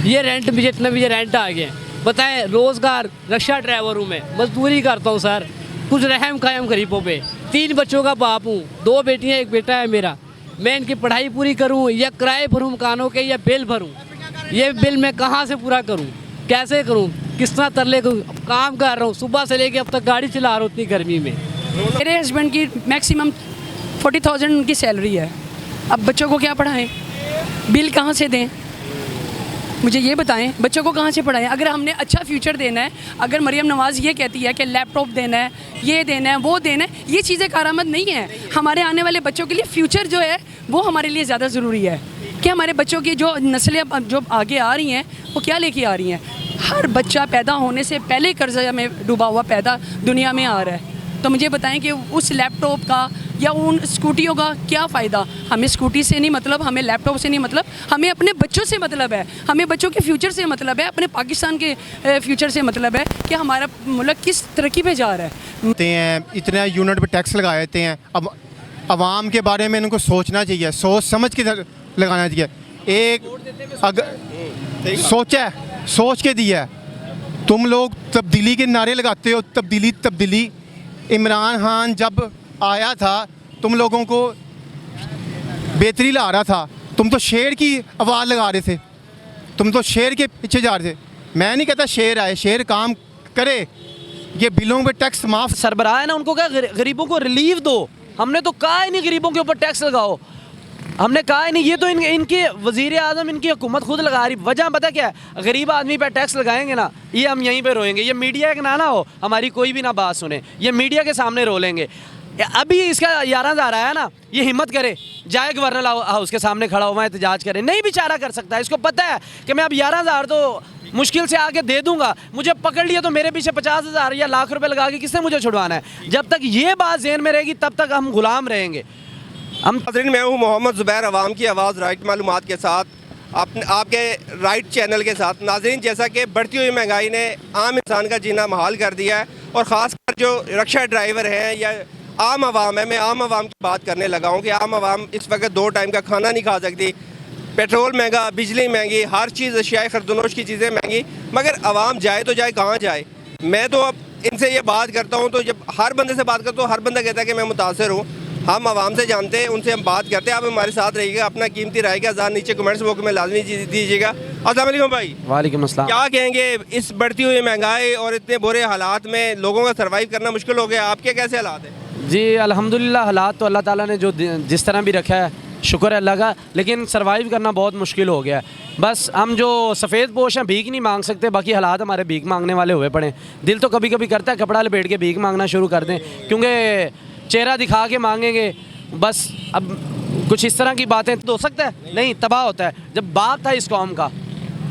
ये रेंट मुझे इतना मुझे रेंट आ गया। बताएं, रोज़गार रिक्शा ड्राइवर हूँ मैं, मजदूरी करता हूँ सर, कुछ रहम कायम गरीबों पे। 3 बच्चों का बाप हूँ, 2 बेटियाँ 1 बेटा है मेरा। मैं इनकी पढ़ाई पूरी करूँ या किराए भरूँ मकानों के या बिल भरूँ? ये बिल मैं कहाँ से पूरा करूँ, कैसे करूँ, किस तरह तरले करूँ? काम कर रहा हूँ सुबह से लेके अब तक, गाड़ी चला रहा हूँ इतनी गर्मी में। मेरे हस्बैंड की मैक्सिमम 40,000 उनकी सैलरी है। अब बच्चों को क्या पढ़ाएं, बिल कहाँ से दें, मुझे ये बताएं, बच्चों को कहाँ से पढ़ाएं? अगर हमने अच्छा फ्यूचर देना है, अगर मरियम नवाज़ ये कहती है कि लैपटॉप देना है, ये देना है, वो देना है, ये चीज़ें कारआमद नहीं है। हमारे आने वाले बच्चों के लिए फ्यूचर जो है वो हमारे लिए ज़्यादा ज़रूरी है कि हमारे बच्चों की जो नस्लें जो आगे आ रही हैं वो क्या लेके आ रही हैं। हर बच्चा पैदा होने से पहले कर्जा में डूबा हुआ पैदा दुनिया में आ रहा है। तो मुझे बताएं कि उस लैपटॉप का या उन स्कूटियों का क्या फ़ायदा? हमें स्कूटी से नहीं मतलब, हमें लैपटॉप से नहीं मतलब, हमें अपने बच्चों से मतलब है, हमें बच्चों के फ्यूचर से मतलब है, अपने पाकिस्तान के फ्यूचर से मतलब है कि हमारा मुल्क किस तरक्की पे जा रहा है। इतने यूनिट पे टैक्स लगा देते हैं। अब आवाम के बारे में इनको सोचना चाहिए, सोच समझ के लगाना चाहिए। एक अगर सोच के दिया है। तुम लोग तब्दीली के नारे लगाते हो, तब्दीली तब्दीली। इमरान खान जब आया था तुम लोगों को बेहतरी ला रहा था, तुम तो शेर की आवाज़ लगा रहे थे, तुम तो शेर के पीछे जा रहे थे। मैं नहीं कहता शेर आए, शेर काम करे, ये बिलों पे टैक्स माफ़। सरबराह है ना, उनको क्या गरीबों को रिलीफ दो। हमने तो कहा ही नहीं गरीबों के ऊपर टैक्स लगाओ, हमने कहा ही नहीं। ये तो इनके वज़ीर आज़म, इनकी हुकूमत खुद लगा रही। वजह पता क्या है? गरीब आदमी पर टैक्स लगाएंगे ना, ये हम यहीं पे रोएंगे। ये मीडिया एक ना हो, हमारी कोई भी ना बात सुने, ये मीडिया के सामने रो लेंगे। अभी इसका 11,000 आया ना, ये हिम्मत करे जाए गवर्नर हाउस के सामने खड़ा हुआ एहतजाज करे, नहीं बेचारा कर सकता है। इसको पता है कि मैं अब 11,000 तो मुश्किल से आके दे दूंगा, मुझे पकड़ लिया तो मेरे पीछे 50,000 या लाख रुपए लगा के किसने मुझे छुड़वाना है? जब तक ये बात ज़हन में रहेगी तब तक हम गुलाम रहेंगे। मैं हूँ मोहम्मद ज़ुबैर, अवाम की आवाज़, राइट मालूमात के साथ, आपके राइट चैनल के साथ। नाज़रीन, जैसा कि बढ़ती हुई महंगाई ने आम इंसान का जीना मुहाल कर दिया है, और ख़ासकर जो रिक्शा ड्राइवर हैं या आम आवाम है, मैं आम आवाम की बात करने लगा हूँ कि आम आवाम इस वक्त 2 टाइम का खाना नहीं खा सकती। पेट्रोल महंगा, बिजली महंगी, हर चीज़ अशियाए खरदोनोश की चीज़ें महंगी, मगर आवाम जाए तो जाए कहाँ जाए? मैं तो अब इनसे ये बात करता हूँ तो जब हर बंदे से बात करता हूँ, हर बंदा कहता है कि मैं मुतासर हूँ। हम आवाम से जानते हैं, उनसे हम बात करते हैं। आप हमारे साथ रहिएगा, अपना कीमती राय का आज़ाद नीचे कमेंट्स बॉक्स में लाजमी दीजिएगा। अस्सलाम वालेकुम भाई। वालेकुम अस्सलाम। क्या कहेंगे इस बढ़ती हुई महंगाई और इतने बुरे हालात में लोगों का सर्वाइव करना मुश्किल हो गया? आपके कैसे हालात हैं? जी अल्हम्दुलिल्लाह, हालात तो अल्लाह ताला ने जो जिस तरह भी रखा है, शुक्र है अल्लाह का, लेकिन सर्वाइव करना बहुत मुश्किल हो गया है। बस हम जो सफ़ेद पोश हैं भीख नहीं मांग सकते, बाकी हालात हमारे भीख मांगने वाले हुए पड़े। दिल तो कभी कभी करता है कपड़ा लपेट के भीख मांगना शुरू कर दें, क्योंकि चेहरा दिखा के मांगेंगे बस। अब कुछ इस तरह की बातें तो हो सकता है नहीं, तबाह होता है। जब बाप था इस कौम का,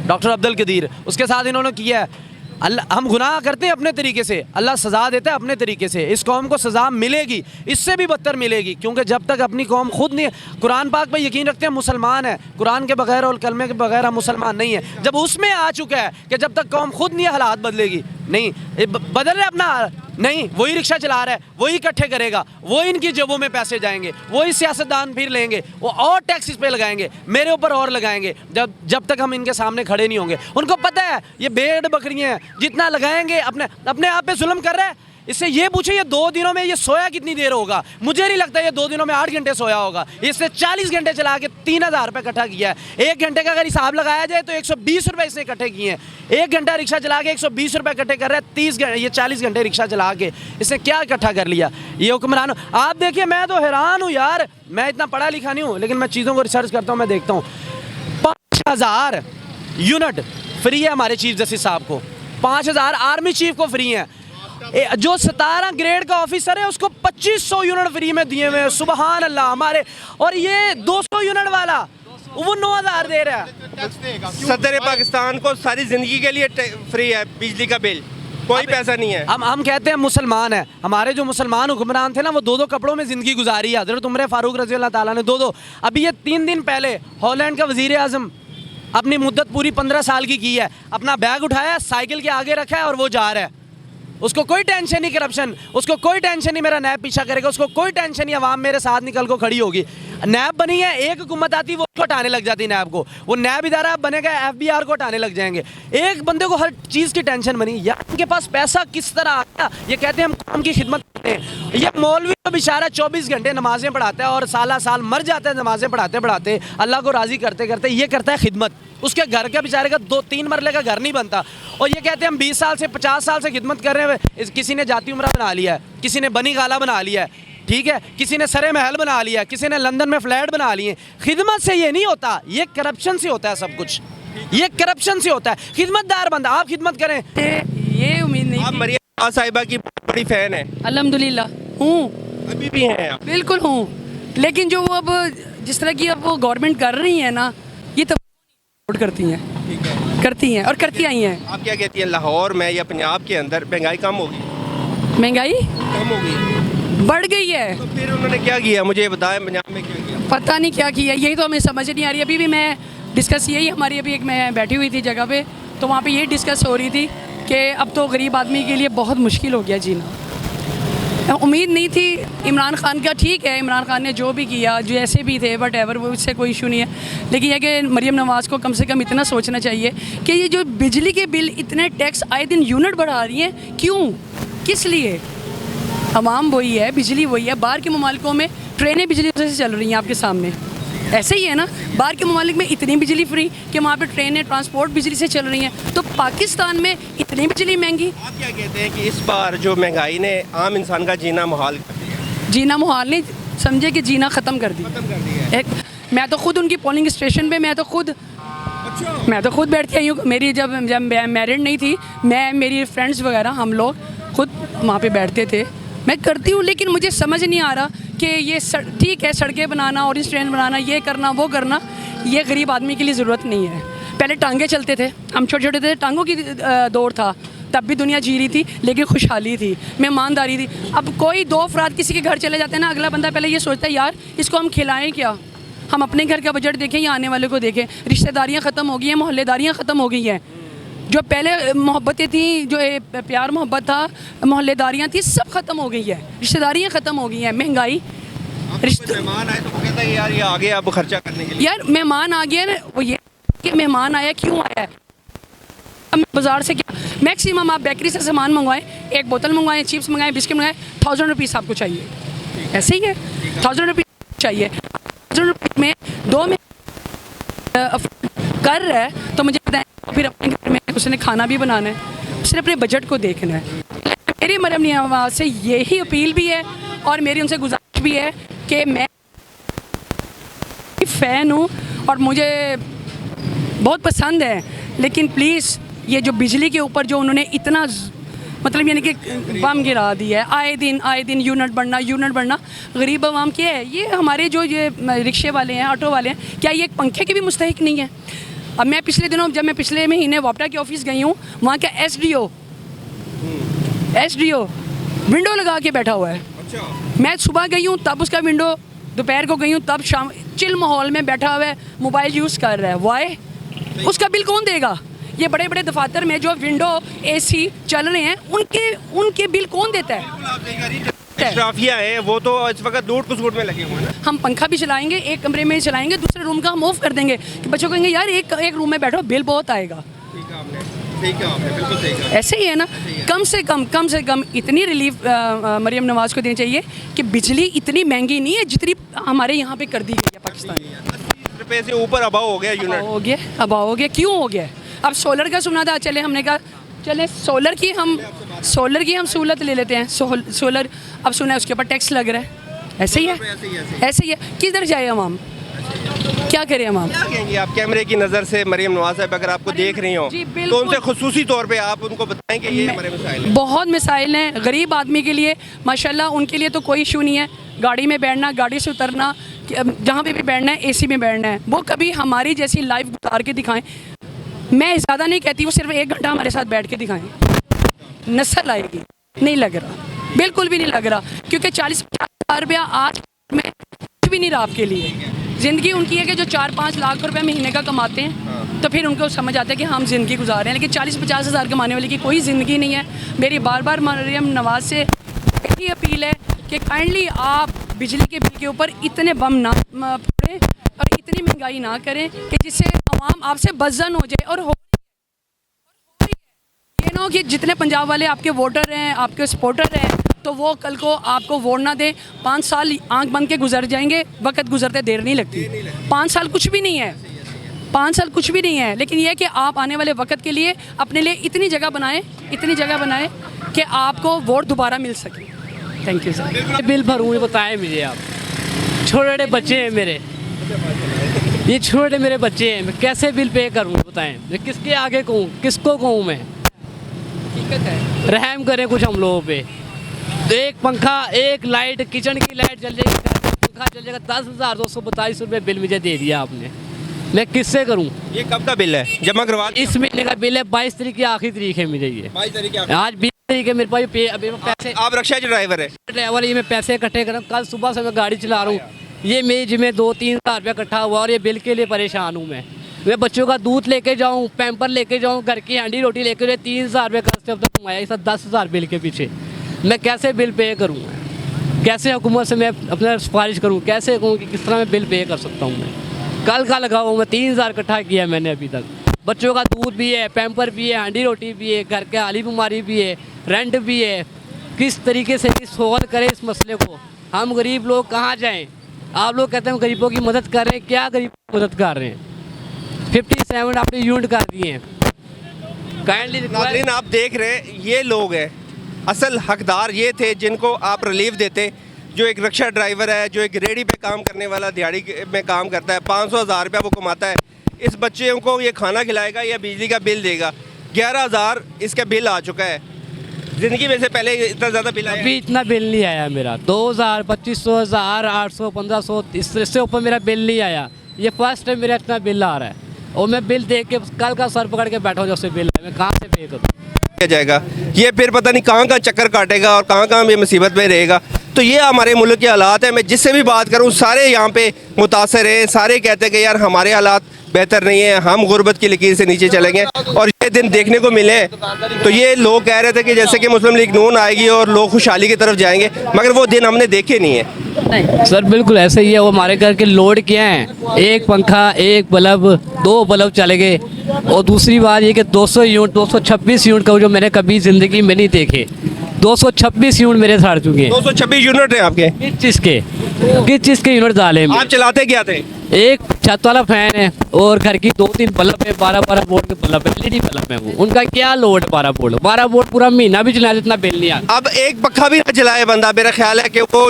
डॉक्टर अब्दुल कदीर, उसके साथ इन्होंने किया है। अल्लाह, हम गुनाह करते हैं अपने तरीके से, अल्लाह सज़ा देता है अपने तरीके से। इस कौम को सज़ा मिलेगी, इससे भी बदतर मिलेगी, क्योंकि जब तक अपनी कौम खुद नहीं, कुरान पाक पे यकीन रखते हैं, मुसलमान है, कुरान के बगैर और कलमे के बगैर हम मुसलमान नहीं है। जब उसमें आ चुका है कि जब तक कौम खुद नहीं हालात बदलेगी, नहीं बदल रहे अपना, नहीं वही रिक्शा चला रहा है, वही इकट्ठे करेगा, वो इनकी जेबों में पैसे जाएंगे, वही सियासतदान फिर लेंगे, वो और टैक्स इस पे लगाएंगे, मेरे ऊपर और लगाएंगे, जब तक हम इनके सामने खड़े नहीं होंगे। उनको पता है ये भेड़ बकरियां जितना लगाएंगे अपने आप पे जुल्म कर रहा है। इससे ये पूछे ये 2 दिनों में ये सोया कितनी देर होगा? मुझे नहीं लगता ये 2 दिनों में 8 घंटे सोया होगा। इससे 40 घंटे चला के 3,000 रुपये इकट्ठा किया है। 1 घंटे का अगर हिसाब लगाया जाए तो 120 रुपये इसने इकट्ठे किए हैं। 1 घंटा रिक्शा चला के 120 रुपये इकट्ठे कर रहा है। 30 घंटे, ये 40 घंटे रिक्शा चला के इसने क्या इकट्ठा कर लिया? ये हुक्मरान, आप देखिए, मैं तो हैरान हूँ यार। मैं इतना पढ़ा लिखा नहीं हूँ, लेकिन मैं चीज़ों को रिसर्च करता हूँ, मैं देखता हूँ 5,000 यूनिट फ्री है हमारे चीफ जस्टिस साहब को, 5,000 आर्मी चीफ को फ्री है। जो 17 ग्रेड का ऑफिसर है उसको 2500 यूनिट फ्री में दिए हुए हैं। सुबहान अल्लाह हमारे। और ये 200 यूनिट वाला वो 9,000 दे रहा है। सदर पाकिस्तान को सारी ज़िंदगी के लिए फ्री है बिजली का बिल, कोई पैसा नहीं है। हम कहते हैं मुसलमान है, हमारे जो मुसलमान हुक्मरान थे ना, वो 2-2 कपड़ों में ज़िंदगी गुजारी है। हज़रत उमर फारूक रज़ी अल्लाह ताला ने 2-2। अभी ये 3 दिन पहले हॉलैंड का वज़ीर आज़म अपनी मुद्दत पूरी 15 साल की है, अपना बैग उठाया, साइकिल के आगे रखा है और वो जा रहा है। उसको कोई टेंशन नहीं करप्शन, उसको कोई टेंशन नहीं मेरा नैब पीछा करेगा, उसको कोई टेंशन नहीं अवाम मेरे साथ निकल को खड़ी होगी। नैब बनी है, एक हुकूमत आती वो उसको हटाने लग जाती नैब को, वो नैब इदारा बनेगा FBI को हटाने लग जाएंगे। एक बंदे को हर चीज़ की टेंशन बनी यार, इनके पास पैसा किस तरह आया, ये कहते हैं हम कौम की खिदमत करते हैं। ये मौलवी तो बेचारा 24 घंटे नमाजें पढ़ाता है और साला साल मर जाता है नमाजें पढ़ाते पढ़ाते, अल्लाह को राज़ी करते करते। ये करता है खिदमत, उसके घर का बेचारे का 2-3 मरले का घर नहीं बनता, और ये कहते हैं हम 20 साल से 50 साल से खिदमत कर रहे हैं। किसी ने जाती उमरा बना लिया है, किसी ने बनी गाला बना लिया है, ठीक है, किसी ने सरे महल बना लिया, किसी ने लंदन में फ्लैट बना लिए। खिदमत से ये नहीं होता, ये करप्शन से होता है सब कुछ, ये करप्शन से होता है। खिदमतदार बंदा, आप खिदमत करें। ये उम्मीद नहीं आप थी। मरियम नवाज साहिबा की बड़ी फैन है, अल्हम्दुलिल्लाह हूँ, अभी भी हैं आप? बिल्कुल हूँ, लेकिन जो वो अब जिस तरह की अब वो गवर्नमेंट कर रही है ना, ये तो सपोर्ट करती हैं, करती हैं और करती आई हैं। आप क्या कहती हैं, लाहौर में या पंजाब के अंदर महंगाई कम होगी? महंगाई कम होगी, बढ़ गई है। तो फिर उन्होंने क्या किया, मुझे बताएं पंजाब में क्या किया? पता नहीं क्या किया, यही तो हमें समझ नहीं आ रही। अभी भी मैं डिस्कस, यही हमारी अभी एक मैं बैठी हुई थी जगह पे, तो वहाँ पे यही डिस्कस हो रही थी कि अब तो गरीब आदमी के लिए बहुत मुश्किल हो गया जीना। उम्मीद नहीं थी इमरान खान का, ठीक है इमरान खान ने जो भी किया, जैसे भी थे वट एवर, वो उससे कोई इशू नहीं है, लेकिन यह कि मरियम नवाज़ को कम से कम इतना सोचना चाहिए कि ये जो बिजली के बिल इतने टैक्स आए दिन यूनिट बढ़ा रही हैं, क्यों, किस लिए? अवाम वही है, बिजली वही है। बाहर के ममालिकों में ट्रेनें बिजली से चल रही हैं आपके सामने, ऐसे ही है ना। बाहर के ममालिक में इतनी बिजली फ्री कि वहाँ पे ट्रेनें ट्रांसपोर्ट बिजली से चल रही हैं, तो पाकिस्तान में इतनी बिजली महंगी। आप क्या कहते हैं कि इस बार जो महंगाई ने आम इंसान का जीना मुहाल कर दिया? जीना मुहाल नहीं समझे कि जीना ख़त्म कर दी। खत्म कर दिया है। मैं तो खुद उनकी पोलिंग स्टेशन पे मैं तो खुद बैठ के आई हूँ। मेरी जब मैरिड नहीं थी, मैं मेरी फ्रेंड्स वगैरह हम लोग खुद वहाँ पे बैठते थे, मैं करती हूँ। लेकिन मुझे समझ नहीं आ रहा कि ये ठीक है, सड़कें बनाना, ऑरेंज ट्रेन बनाना, ये करना वो करना, ये गरीब आदमी के लिए ज़रूरत नहीं है। पहले टांगे चलते थे, हम छोटे छोटे थे, टांगों की दौर था, तब भी दुनिया जी रही थी, लेकिन खुशहाली थी, मेहमानदारी थी। अब कोई 2 अफराद किसी के घर चले जाते हैं ना, अगला बंदा पहले ये सोचता है यार इसको हम खिलाएं क्या, हम अपने घर का बजट देखें या आने वाले को देखें। रिश्तेदारियाँ ख़त्म हो गई हैं, मोहल्लेदारियाँ ख़त्म हो गई हैं। जो पहले मोहब्बतें थी, जो प्यार मोहब्बत था, मोहल्लेदारियाँ थी, सब ख़त्म हो गई है, रिश्तेदारियाँ ख़त्म हो गई हैं। महंगाई, मेहमान आए तो वो कहता है यार ये आ गया अब खर्चा करने के लिए। यार मेहमान आ गया ना, वो ये कि मेहमान आया क्यों आया है। हम बाज़ार से क्या मैक्सिमम आप बेकरी से सामान मंगवाएं, एक बोतल मंगवाएं, चिप्स मंगाएं, बिस्किट मंगाएं, 1000 रुपीज़ आपको चाहिए, ऐसे ही है, 1000 रुपीज़ चाहिए। 1000 रुपीज़ में 2 में कर रहा है तो मुझे बताएं, फिर अपने घर में उसने खाना भी बनाना है, उसने अपने बजट को देखना है। मेरी मरियम नवाज़ से यही अपील भी है और मेरी उनसे गुजारिश भी है कि मैं फ़ैन हूँ और मुझे बहुत पसंद है, लेकिन प्लीज़ ये जो बिजली के ऊपर जो उन्होंने इतना मतलब यानी कि बम गिरा दिया है, आए दिन यूनिट बढ़ना, गरीब आवाम क्या है, ये हमारे जो ये रिक्शे वाले हैं, ऑटो वाले हैं, क्या ये एक पंखे के भी मुस्तहिक नहीं है? अब मैं पिछले दिनों जब मैं पिछले महीने वापडा के ऑफिस गई हूँ, वहाँ का एसडीओ विंडो लगा के बैठा हुआ है। मैं सुबह गई हूँ तब उसका विंडो, दोपहर को गई हूँ तब शाम, चिल माहौल में बैठा हुआ है, मोबाइल यूज़ कर रहा है। वाई? उसका बिल कौन देगा? ये बड़े बड़े दफातर में जो विंडो एसी चल रहे हैं, उनके बिल कौन देता है? इशराफिया हैं वो तो इस वक्त लूट खसूट में लगे हुए हैं। हम पंखा भी चलाएंगे, एक कमरे में चलाएंगे, दूसरे रूम का हम ऑफ कर देंगे कि बच्चों को कहेंगे यार एक रूम में बैठो, बिल बहुत आएगा। बिल्कुल सही कहा। ऐसे ही है ना। कम से कम इतनी रिलीफ मरियम नवाज़ को देनी चाहिए कि बिजली इतनी महंगी नहीं है जितनी हमारे यहाँ पे कर दी गई है पाकिस्तान में। 80 रुपये से ऊपर अभाव हो गया यूनिट। हो गया क्यों हो गया? अब सोलर का सुना था, हमने कहा चले सोलर की हम सहूलत ले लेते हैं। सोलर अब सुना है उसके ऊपर टैक्स लग रहा है। ऐसे ही है। किधर जाए अवाम, क्या करें अवाम? क्या कहेंगे आप कैमरे की नज़र से मरियम नवाज़ साहब अगर आपको देख रही हो तो उनसे खुसूसी तौर पे आप उनको बताएं कि ये हमारे मसाइल हैं? बहुत मसाइल हैं गरीब आदमी के लिए, माशाल्लाह उनके लिए तो कोई इशू नहीं है। गाड़ी में बैठना, गाड़ी से उतरना, जहाँ पे भी बैठना है एसी में बैठना है, वो कभी हमारी जैसी लाइफ गुजार के दिखाएं। मैं ज़्यादा नहीं कहती, वो सिर्फ 1 घंटा हमारे साथ बैठ के दिखाएं, नस्ल आएगी। नहीं लग रहा, बिल्कुल भी नहीं लग रहा, क्योंकि 40-50 हज़ार रुपया आज में कुछ भी नहीं रहा आपके लिए। ज़िंदगी उनकी है कि जो 4-5 लाख रुपए महीने का कमाते हैं, तो फिर उनको समझ आता है कि हम ज़िंदगी गुजार रहे हैं, लेकिन 40-50 हज़ार कमाने वाले की कोई ज़िंदगी नहीं है। मेरी बार बार मरियम नवाज़ से यही अपील है कि काइंडली आप बिजली के बिल के ऊपर इतने बम ना फोड़ें और इतनी महंगाई ना करें कि जिससे आवाम आपसे बज़न हो जाए। और हो ये ना हो कि जितने पंजाब वाले आपके वोटर हैं, आपके सपोर्टर हैं, तो वो कल को आपको वोट ना दें। 5 साल आंख बंद के गुजर जाएंगे, वक्त गुजरते देर नहीं लगती। 5 साल कुछ भी नहीं है, 5 साल कुछ भी नहीं है, लेकिन यह कि आप आने वाले वक्त के लिए अपने लिए इतनी जगह बनाएं कि आपको वोट दोबारा मिल सके। Thank you sir. बिल भरूँ बताएं मुझे आप। छोटे छोटे बच्चे हैं मेरे, ये छोटे मेरे बच्चे हैं, मैं कैसे बिल पे करूँ बताएं? मैं किसके आगे कहूँ, किसको कहूँ मैं? दिक्कत है। रहम करें कुछ हम लोगों पे। तो एक पंखा, एक लाइट, किचन की लाइट जल जाएगी, पंखा जल जाएगा, 10,242 रुपये बिल मुझे दे दिया आपने। मैं किससे करूं? ये कब का बिल है? जमा करवा दिया? इस महीने का बिल है, 22 तारीख की आखिरी तारीख है मुझे ये। 22 तारीख आज 20 तारीख है मेरे पास अभी मैं पैसे, आप रक्षा ड्राइवर है? ड्राइवर, ये मैं पैसे इकट्ठे कर, कल सुबह से मैं गाड़ी चला रहा हूँ, ये मेरी जिम्मे 2-3 हज़ार रुपया इकट्ठा हुआ और ये बिल के लिए परेशान हूँ मैं बच्चों का दूध लेके जाऊँ, पैम्पर लेके जाऊँ, घर की हांडी रोटी लेके जाए, 3 हज़ार रुपये खर्च अब तक कमाया, इस 10,000 बिल के पीछे मैं कैसे बिल पे करूँ? कैसे हुकूमत से मैं अपना सिफारिश करूँ? कैसे कहूँ कि किस तरह मैं बिल पे कर सकता हूँ? मैं कल का लगा हुआ, मैं 3 हज़ार इकट्ठा किया मैंने अभी तक। बच्चों का दूध भी है, पैम्पर भी है, हांडी रोटी भी है, घर के हाली बीमारी भी है, रेंट भी है। किस तरीके से सोल्व करें इस मसले को? हम गरीब लोग कहाँ जाएँ? आप लोग कहते हैं गरीबों की मदद कर रहे हैं, क्या गरीबों की मदद कर रहे हैं? 57 आपने यूनिट कर दिए हैं। काइंडली नाज़रीन, आप देख रहे हैं, ये लोग हैं असल हकदार, ये थे जिनको आप रिलीफ देते। जो एक रिक्शा ड्राइवर है, जो एक रेडी पे काम करने वाला, दिहाड़ी में काम करता है, 500,000 रुपया वो कमाता है, इस बच्चे को ये खाना खिलाएगा या बिजली का बिल देगा। 11,000 इसका बिल आ चुका है। ज़िंदगी में से पहले इतना ज़्यादा बिल आया? अभी इतना बिल नहीं आया मेरा। 2,000, 2,500, 1,000, 800, 1,500, इससे ऊपर मेरा बिल नहीं आया। ये फर्स्ट टाइम मेरा इतना बिल आ रहा है और मैं बिल देख के कल का सर पकड़ के बैठा हूँ, जब से बिल है मैं कहाँ से पे करूँ? जाएगा ये फिर पता नहीं कहाँ कहाँ चक्कर काटेगा और कहाँ कहाँ ये मुसीबत में रहेगा। तो ये हमारे मुल्क के हालात हैं। मैं जिससे भी बात करूँ सारे यहाँ पे मुतासर हैं, सारे कहते हैं कि यार हमारे हालात बेहतर नहीं है, हम गुर्बत की लकीर से नीचे चलेंगे। और ये दिन देखने को मिले तो ये लोग कह रहे थे कि जैसे कि मुस्लिम लीग नून आएगी और लोग खुशहाली की तरफ जाएंगे, मगर वो दिन हमने देखे नहीं है। नहीं सर, बिल्कुल ऐसे ही है। वो हमारे घर के लोड क्या हैं, एक पंखा, एक बल्ब, 2 बल्ब चले गए। और दूसरी बात ये कि 200 यूनिट, 226 यूनिट का जो मैंने कभी ज़िंदगी में नहीं देखे, 226 यूनिट मेरे सड़ चुके हैं। 226 यूनिट है आपके? किस चीज़ के यूनिट डाले? आप चलाते क्या थे? एक छत वाला फैन है और घर की 2-3 बल्ब है, 12-12 वोल्ट के बल्ब है, LED बल्ब है। वो उनका क्या लोड? 12 वोल्ट पूरा महीना भी चलाए इतना बिल नहीं आता। अब एक पक्का भी ना चलाए बंदा, मेरा ख्याल है कि वो